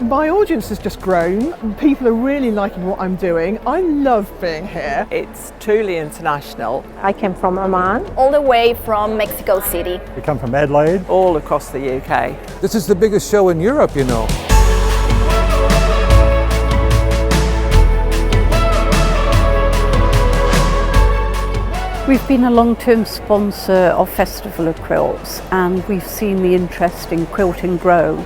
My audience has just grown. People are really liking what I'm doing. I love being here. It's truly international. I came from Oman. All the way from Mexico City. We come from Adelaide. All across the UK. This is the biggest show in Europe, you know. We've been a long-term sponsor of Festival of Quilts, and we've seen the interest in quilting grow.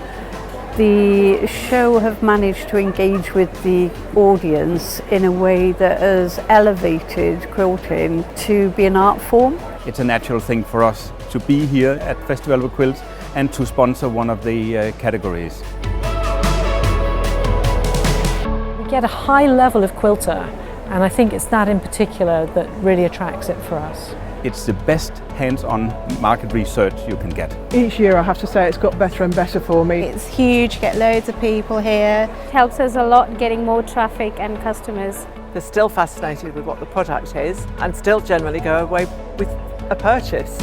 The show have managed to engage with the audience in a way that has elevated quilting to be an art form. It's a natural thing for us to be here at Festival of Quilts and to sponsor one of the categories. We get a high level of quilter, and I think it's that in particular that really attracts it for us. It's the best hands-on market research you can get. Each year I have to say it's got better and better for me. It's huge, get loads of people here. It helps us a lot getting more traffic and customers. They're still fascinated with what the product is and still generally go away with a purchase.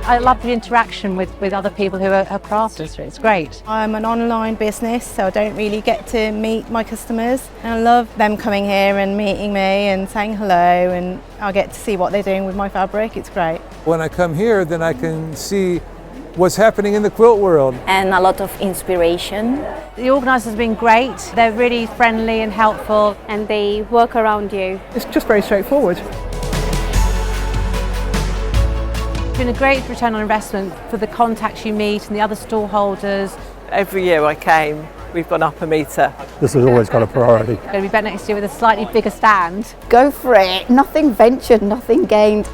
I love the interaction with other people who are crafters. It's great. I'm an online business, so I don't really get to meet my customers. And I love them coming here and meeting me and saying hello, and I get to see what they're doing with my fabric. It's great. When I come here, then I can see what's happening in the quilt world. And a lot of inspiration. The organisers have been great. They're really friendly and helpful. And they work around you. It's just very straightforward. It's been a great return on investment for the contacts you meet and the other stall holders. Every year I came, we've gone up a metre. This has always got a priority. Going to be better next year with a slightly bigger stand. Go for it. Nothing ventured, nothing gained.